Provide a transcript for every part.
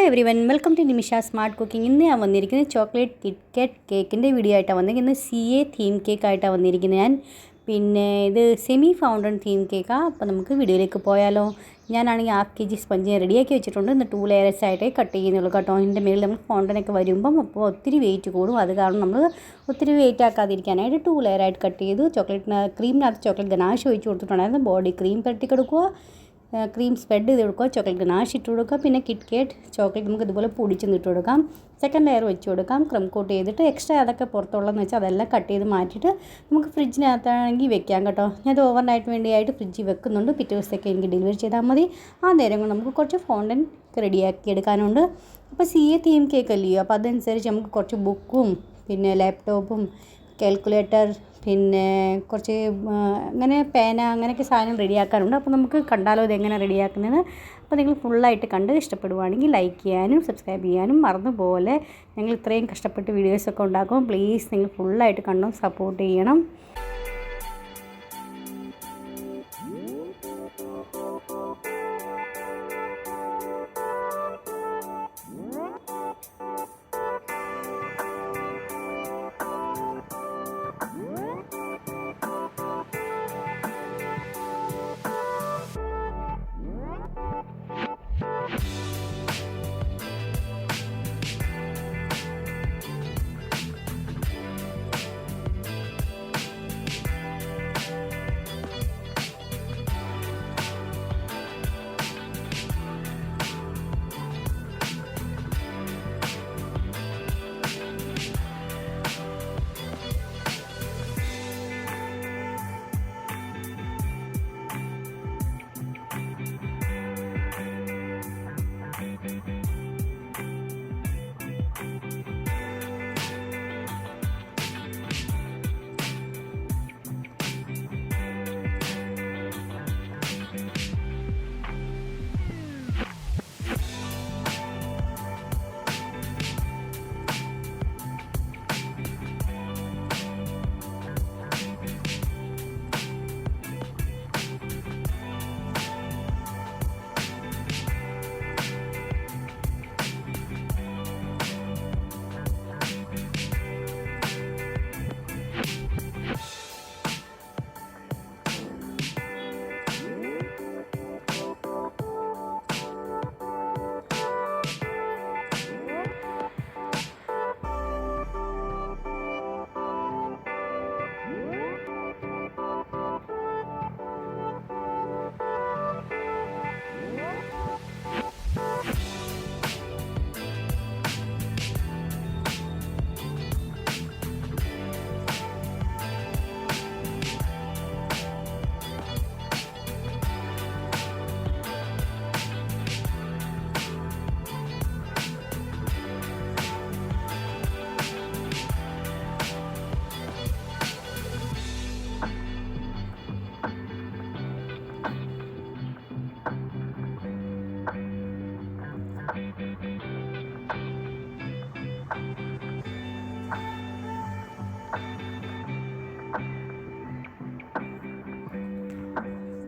Everyone welcome to Nimisha smart cooking. ഇന്ന് ഞാൻ വന്നിരിക്കുന്നത് ചോക്ലേറ്റ് കിറ്റ്കാറ്റ് കേക്കിൻ്റെ വീഡിയോ ആയിട്ടാണ് വന്നിരിക്കുന്നത്. CA തീം കേക്കായിട്ടാണ് വന്നിരിക്കുന്നത് ഞാൻ. പിന്നെ ഇത് സെമി ഫൗണ്ടൻ തീം കേക്കാണ്. അപ്പോൾ നമുക്ക് വീഡിയോയിലേക്ക് പോയാലോ. ഞാനാണെങ്കിൽ 1/2 kg സ്പഞ്ച് റെഡിയാക്കി വെച്ചിട്ടുണ്ട്. ഇന്ന് 2 ലെയേഴ്സ് ആയിട്ടേ കട്ട് ചെയ്യുന്നുള്ളൂ കേട്ടോ. ഇതിൻ്റെ മേളിൽ നമ്മൾ ഫൗണ്ടനൊക്കെ വരുമ്പം അപ്പോൾ ഒത്തിരി വെയിറ്റ് കൂടും. അത് കാരണം നമ്മൾ ഒത്തിരി വെയിറ്റ് ആക്കാതിരിക്കാനായിട്ട് 2 ലെയറായിട്ട് കട്ട് ചെയ്തു. ക്രീമിനകത്ത് ചോക്ലേറ്റ് ഗനാഷ് ഒഴിച്ച് കൊടുത്തിട്ടുണ്ടായിരുന്നു. ബോഡി ക്രീം പരട്ടിക്കെടുക്കുക, ക്രീം സ്പ്രെഡ് ചെയ്ത് കൊടുക്കുക, ചോക്ലേറ്റ് ഗനാഷ് ഇട്ട് കൊടുക്കുക. പിന്നെ കിറ്റ്കാറ്റ് ചോക്ലേറ്റ് നമുക്ക് ഇതുപോലെ പൊടിച്ചൊന്ന് ഇട്ട് കൊടുക്കാം. സെക്കൻഡ് ലെയർ വെച്ച് കൊടുക്കാം. ക്രം കോട്ട് ചെയ്തിട്ട് എക്സ്ട്രാ അതൊക്കെ പുറത്തുള്ളതെന്ന് വെച്ചാൽ അതെല്ലാം കട്ട് ചെയ്ത് മാറ്റിയിട്ട് നമുക്ക് ഫ്രിഡ്ജിനകത്താണെങ്കിൽ വെക്കാം കേട്ടോ. ഞാനത് ഓവർനൈറ്റ് വേണ്ടിയായിട്ട് ഫ്രിഡ്ജിൽ വെക്കുന്നുണ്ട്. പിറ്റേ ദിവസത്തേക്ക് എനിക്ക് ഡെലിവറി ചെയ്താൽ മതി. ആ നേരം കൊണ്ട് നമുക്ക് കുറച്ച് ഫോണ്ടൻ റെഡിയാക്കി എടുക്കാനുണ്ട്. അപ്പോൾ CA തീം കേക്ക് അല്ലയോ, അപ്പോൾ അതനുസരിച്ച് നമുക്ക് കുറച്ച് ബുക്കും പിന്നെ ലാപ്ടോപ്പും കാൽക്കുലേറ്റർ പിന്നെ കുറച്ച് അങ്ങനെ പേന അങ്ങനെയൊക്കെ സാധനം റെഡിയാക്കാനുണ്ട്. അപ്പോൾ നമുക്ക് കണ്ടാലോ ഇതെങ്ങനെ റെഡിയാക്കുന്നത്. അപ്പോൾ നിങ്ങൾ ഫുള്ളായിട്ട് കണ്ട് ഇഷ്ടപ്പെടുവാണെങ്കിൽ ലൈക്ക് ചെയ്യാനും സബ്സ്ക്രൈബ് ചെയ്യാനും മറന്നുപോലെ. ഞങ്ങൾ ഇത്രയും കഷ്ടപ്പെട്ട് വീഡിയോസൊക്കെ ഉണ്ടാക്കും. പ്ലീസ് നിങ്ങൾ ഫുള്ളായിട്ട് കണ്ടും സപ്പോർട്ട് ചെയ്യണം.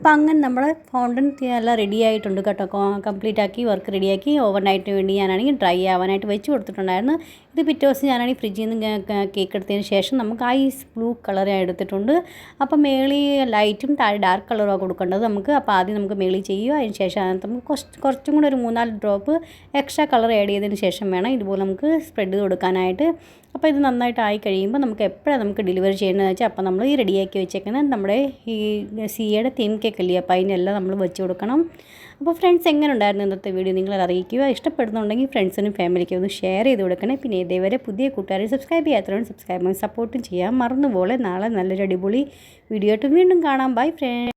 അപ്പോൾ അങ്ങനെ നമ്മുടെ ഫൗണ്ടൻ എല്ലാം റെഡി ആയിട്ടുണ്ട് കേട്ടോ. കംപ്ലീറ്റ് ആക്കി വർക്ക് റെഡിയാക്കി ഓവർനൈറ്റിന് വേണ്ടി ഞാനാണെങ്കിൽ ഡ്രൈ ആവാനായിട്ട് വെച്ച് കൊടുത്തിട്ടുണ്ടായിരുന്നു. ഇത് പിറ്റേ ദിവസം ഞാനാണെങ്കിൽ ഫ്രിഡ്ജിൽ നിന്ന് കേക്ക് എടുത്തതിന് ശേഷം നമുക്ക് ഐസ് ബ്ലൂ കളർ എടുത്തിട്ടുണ്ട്. അപ്പോൾ മേളി ലൈറ്റും താഴെ ഡാർക്ക് കളറുമാണ് കൊടുക്കേണ്ടത് നമുക്ക്. അപ്പോൾ ആദ്യം നമുക്ക് മേളി ചെയ്യുക. അതിന് ശേഷം അതിനകത്ത് നമുക്ക് കുറച്ചും കൂടെ ഒരു 3-4 ഡ്രോപ്പ് എക്സ്ട്രാ കളർ ആഡ് ചെയ്തതിന് ശേഷം വേണം ഇതുപോലെ നമുക്ക് സ്പ്രെഡ് ചെയ്ത് കൊടുക്കാനായിട്ട്. അപ്പോൾ ഇത് നന്നായിട്ട് ആയി കഴിയുമ്പോൾ നമുക്ക് എപ്പോഴാണ് നമുക്ക് ഡെലിവറി ചെയ്യേണ്ടതെന്ന് വെച്ചാൽ അപ്പോൾ നമ്മൾ ഈ റെഡിയാക്കി വെച്ചേക്കുന്നത് നമ്മുടെ ഈ CAയുടെ തീം കേക്ക് അല്ലേ, അപ്പോൾ അതിനെല്ലാം നമ്മൾ വെച്ച് കൊടുക്കണം. അപ്പോൾ ഫ്രണ്ട്സ് എങ്ങനെ ഉണ്ടായിരുന്നു ഇന്നത്തെ വീഡിയോ നിങ്ങളത് അറിയിക്കുക. ഇഷ്ടപ്പെടുന്നുണ്ടെങ്കിൽ ഫ്രണ്ട്സിനും ഫാമിലിക്കും ഒന്ന് ഷെയർ ചെയ്ത് കൊടുക്കണേ. പിന്നെ ഇതേവരെ പുതിയ കൂട്ടുകാരെ സബ്സ്ക്രൈബ് ചെയ്യാത്തവരും സബ്സ്ക്രൈബ് സപ്പോർട്ടും ചെയ്യാൻ മറന്നുപോലെ. നാളെ നല്ലൊരു അടിപൊളി വീഡിയോ ആയിട്ട് വീണ്ടും കാണാം. Bye friends.